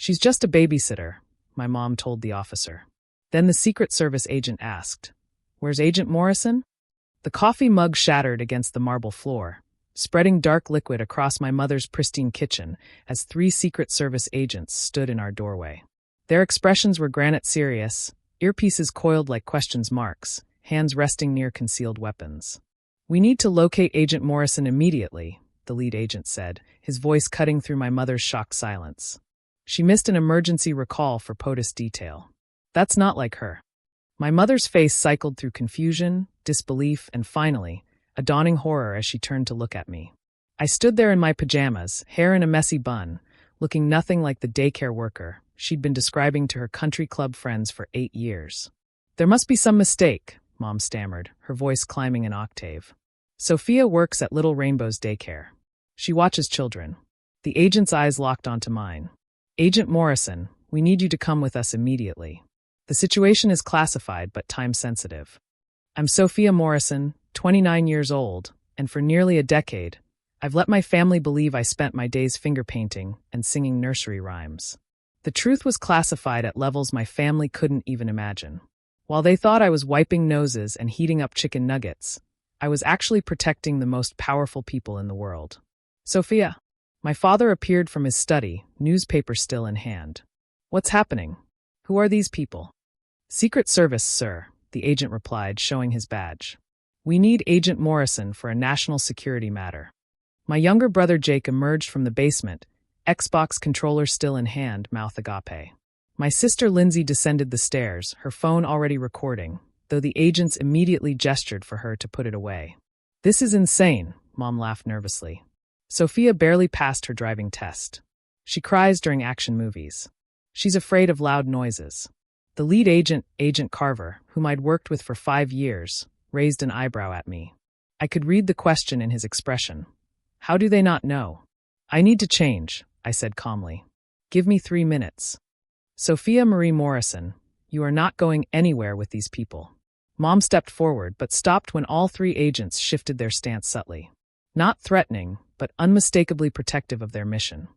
She's just a babysitter, my mom told the officer. Then the Secret Service agent asked, "Where's Agent Morrison?" The coffee mug shattered against the marble floor, spreading dark liquid across my mother's pristine kitchen as 3 Secret Service agents stood in our doorway. Their expressions were granite serious, earpieces coiled like question marks, hands resting near concealed weapons. "We need to locate Agent Morrison immediately," the lead agent said, his voice cutting through my mother's shocked silence. She missed an emergency recall for POTUS detail. That's not like her. My mother's face cycled through confusion, disbelief, and finally, a dawning horror as she turned to look at me. I stood there in my pajamas, hair in a messy bun, looking nothing like the daycare worker she'd been describing to her country club friends for 8 years. "There must be some mistake," Mom stammered, her voice climbing an octave. "Sophia works at Little Rainbow's daycare. She watches children." The agent's eyes locked onto mine. "Agent Morrison, we need you to come with us immediately. The situation is classified but time-sensitive. I'm Sophia Morrison, 29 years old, and for nearly a decade, I've let my family believe I spent my days finger painting and singing nursery rhymes. The truth was classified at levels my family couldn't even imagine. While they thought I was wiping noses and heating up chicken nuggets, I was actually protecting the most powerful people in the world." "Sophia." My father appeared from his study, newspaper still in hand. "What's happening? Who are these people?" "Secret Service, sir," the agent replied, showing his badge. "We need Agent Morrison for a national security matter." My younger brother Jake emerged from the basement, Xbox controller still in hand, mouth agape. My sister Lindsay descended the stairs, her phone already recording, though the agents immediately gestured for her to put it away. "This is insane," Mom laughed nervously. "Sophia barely passed her driving test. She cries during action movies. She's afraid of loud noises." The lead agent, Agent Carver, whom I'd worked with for 5 years, raised an eyebrow at me. I could read the question in his expression. "How do they not know?" "I need to change," I said calmly. "Give me 3 minutes." "Sophia Marie Morrison, you are not going anywhere with these people." Mom stepped forward but stopped when all 3 agents shifted their stance subtly. Not threatening, but unmistakably protective of their mission.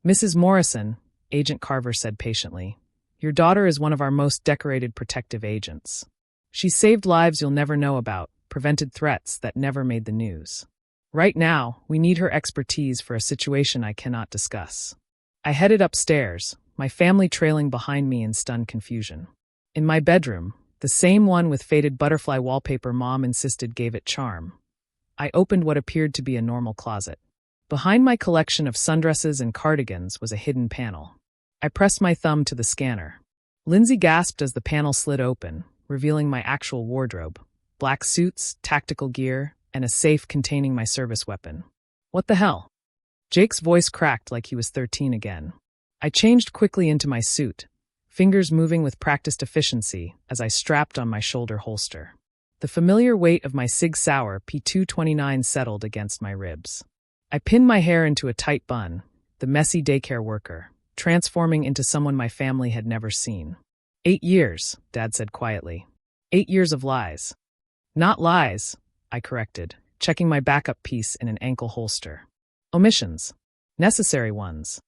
"Mrs. Morrison," Agent Carver said patiently, "your daughter is one of our most decorated protective agents. She's saved lives you'll never know about, prevented threats that never made the news. Right now, we need her expertise for a situation I cannot discuss." I headed upstairs, my family trailing behind me in stunned confusion. In my bedroom, the same one with faded butterfly wallpaper Mom insisted gave it charm, I opened what appeared to be a normal closet. Behind my collection of sundresses and cardigans was a hidden panel. I pressed my thumb to the scanner. Lindsay gasped as the panel slid open, revealing my actual wardrobe: black suits, tactical gear, and a safe containing my service weapon. "What the hell?" Jake's voice cracked like he was 13 again. I changed quickly into my suit, fingers moving with practiced efficiency as I strapped on my shoulder holster. The familiar weight of my Sig Sauer P229 settled against my ribs. I pinned my hair into a tight bun, the messy daycare worker, transforming into someone my family had never seen. 8 years, Dad said quietly. 8 years of lies. "Not lies," I corrected, checking my backup piece in an ankle holster. "Omissions. Necessary ones."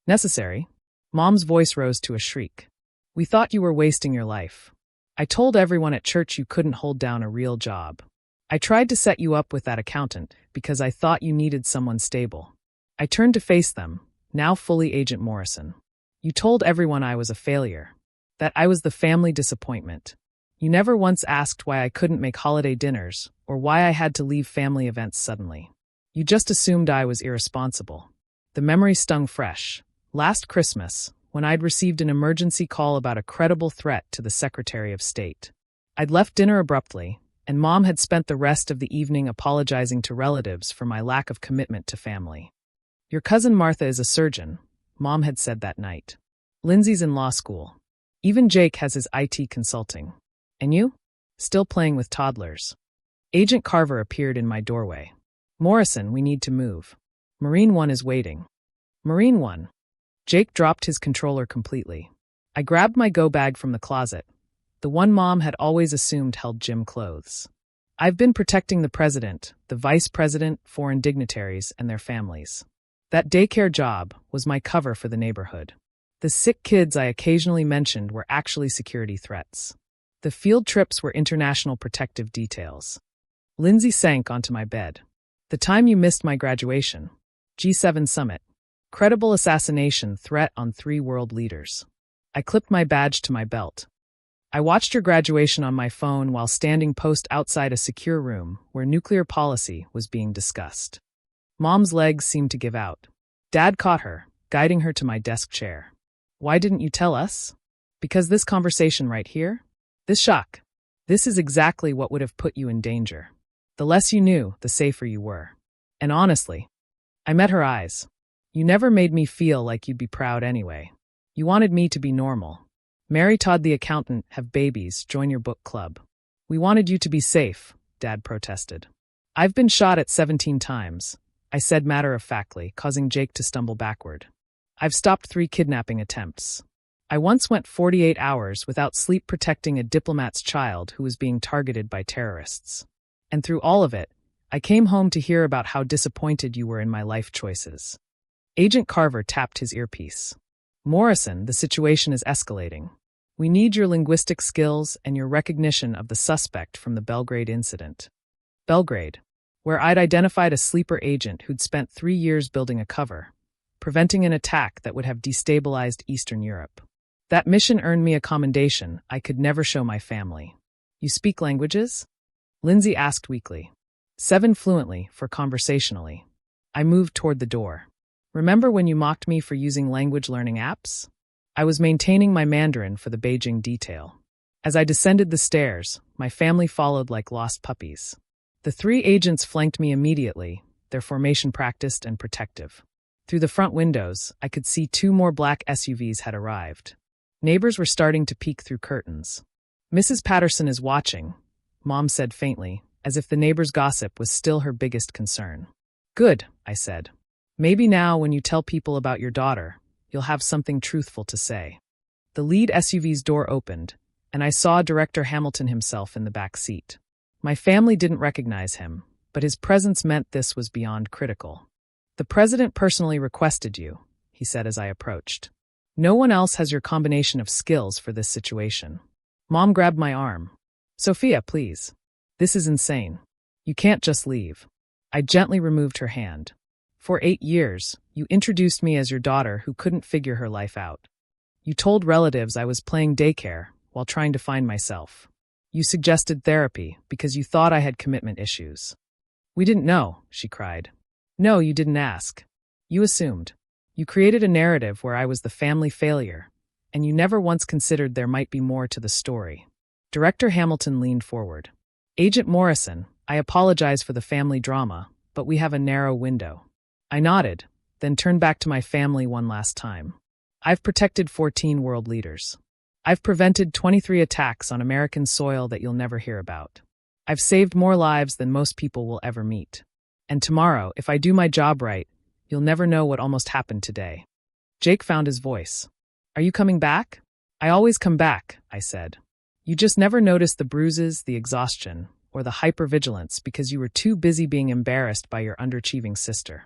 "Necessary?" Mom's voice rose to a shriek. "We thought you were wasting your life. I told everyone at church you couldn't hold down a real job. I tried to set you up with that accountant because I thought you needed someone stable." I turned to face them, now fully Agent Morrison. "You told everyone I was a failure, that I was the family disappointment. You never once asked why I couldn't make holiday dinners or why I had to leave family events suddenly. You just assumed I was irresponsible." The memory stung fresh. Last Christmas, when I'd received an emergency call about a credible threat to the Secretary of State. I'd left dinner abruptly, and Mom had spent the rest of the evening apologizing to relatives for my lack of commitment to family. "Your cousin Martha is a surgeon," Mom had said that night. "Lindsay's in law school. Even Jake has his IT consulting. And you? Still playing with toddlers." Agent Carver appeared in my doorway. "Morrison, we need to move. Marine 1 is waiting." "Marine 1? Jake dropped his controller completely. I grabbed my go bag from the closet, the one Mom had always assumed held gym clothes. "I've been protecting the president, the vice president, foreign dignitaries, and their families. That daycare job was my cover for the neighborhood. The sick kids I occasionally mentioned were actually security threats. The field trips were international protective details. Lindsay sank onto my bed. The time you missed my graduation. G7 summit. Credible assassination threat on 3 world leaders. I clipped my badge to my belt. I watched your graduation on my phone while standing post outside a secure room where nuclear policy was being discussed. Mom's legs seemed to give out. Dad caught her, guiding her to my desk chair. Why didn't you tell us? Because this conversation right here? This shock. This is exactly what would have put you in danger. The less you knew, the safer you were. And honestly, I met her eyes. You never made me feel like you'd be proud anyway. You wanted me to be normal. Marry Todd the accountant, have babies, join your book club. We wanted you to be safe, Dad protested. I've been shot at 17 times, I said matter-of-factly, causing Jake to stumble backward. I've stopped 3 kidnapping attempts. I once went 48 hours without sleep protecting a diplomat's child who was being targeted by terrorists. And through all of it, I came home to hear about how disappointed you were in my life choices. Agent Carver tapped his earpiece. Morrison, the situation is escalating. We need your linguistic skills and your recognition of the suspect from the Belgrade incident. Belgrade, where I'd identified a sleeper agent who'd spent 3 years building a cover, preventing an attack that would have destabilized Eastern Europe. That mission earned me a commendation I could never show my family. You speak languages? Lindsay asked weakly. 7 fluently for conversationally. I moved toward the door. Remember when you mocked me for using language learning apps? I was maintaining my Mandarin for the Beijing detail. As I descended the stairs, my family followed like lost puppies. The 3 agents flanked me immediately, their formation practiced and protective. Through the front windows, I could see 2 more black SUVs had arrived. Neighbors were starting to peek through curtains. Mrs. Patterson is watching, Mom said faintly, as if the neighbors' gossip was still her biggest concern. Good, I said. Maybe now when you tell people about your daughter, you'll have something truthful to say. The lead SUV's door opened, and I saw Director Hamilton himself in the back seat. My family didn't recognize him, but his presence meant this was beyond critical. The president personally requested you, he said as I approached. No one else has your combination of skills for this situation. Mom grabbed my arm. Sophia, please. This is insane. You can't just leave. I gently removed her hand. For 8 years, you introduced me as your daughter who couldn't figure her life out. You told relatives I was playing daycare while trying to find myself. You suggested therapy because you thought I had commitment issues. We didn't know, she cried. No, you didn't ask. You assumed. You created a narrative where I was the family failure, and you never once considered there might be more to the story. Director Hamilton leaned forward. Agent Morrison, I apologize for the family drama, but we have a narrow window. I nodded, then turned back to my family one last time. I've protected 14 world leaders. I've prevented 23 attacks on American soil that you'll never hear about. I've saved more lives than most people will ever meet. And tomorrow, if I do my job right, you'll never know what almost happened today. Jake found his voice. Are you coming back? I always come back, I said. You just never noticed the bruises, the exhaustion, or the hypervigilance because you were too busy being embarrassed by your underachieving sister.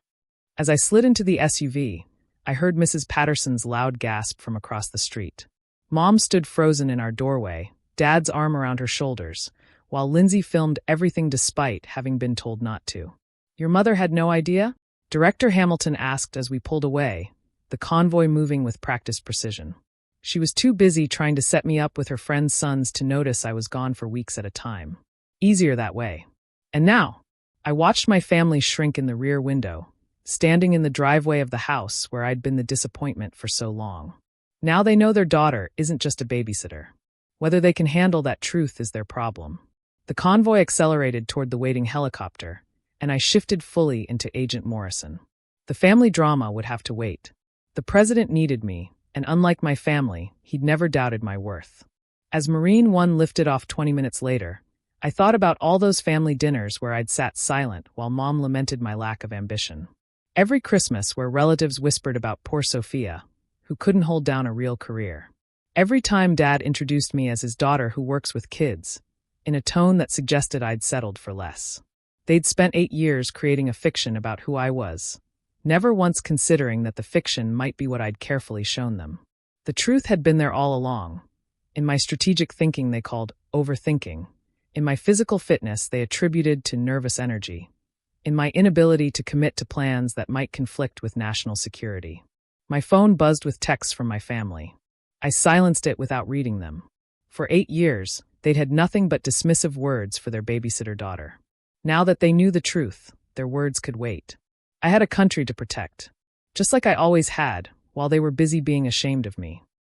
As I slid into the SUV, I heard Mrs. Patterson's loud gasp from across the street. Mom stood frozen in our doorway, Dad's arm around her shoulders, while Lindsay filmed everything despite having been told not to. Your mother had no idea? Director Hamilton asked as we pulled away, the convoy moving with practiced precision. She was too busy trying to set me up with her friends' sons to notice I was gone for weeks at a time. Easier that way. And now, I watched my family shrink in the rear window, standing in the driveway of the house where I'd been the disappointment for so long. Now they know their daughter isn't just a babysitter. Whether they can handle that truth is their problem. The convoy accelerated toward the waiting helicopter, and I shifted fully into Agent Morrison. The family drama would have to wait. The president needed me, and unlike my family, he'd never doubted my worth. As Marine One lifted off 20 minutes later, I thought about all those family dinners where I'd sat silent while Mom lamented my lack of ambition. Every Christmas where relatives whispered about poor Sophia, who couldn't hold down a real career. Every time Dad introduced me as his daughter who works with kids, in a tone that suggested I'd settled for less. They'd spent 8 years creating a fiction about who I was, never once considering that the fiction might be what I'd carefully shown them. The truth had been there all along. In my strategic thinking, they called overthinking. In my physical fitness, they attributed to nervous energy. In my inability to commit to plans that might conflict with national security. My phone buzzed with texts from my family. I silenced it without reading them. For 8 years, they'd had nothing but dismissive words for their babysitter daughter. Now that they knew the truth, their words could wait. I had a country to protect, just like I always had, while they were busy being ashamed of me.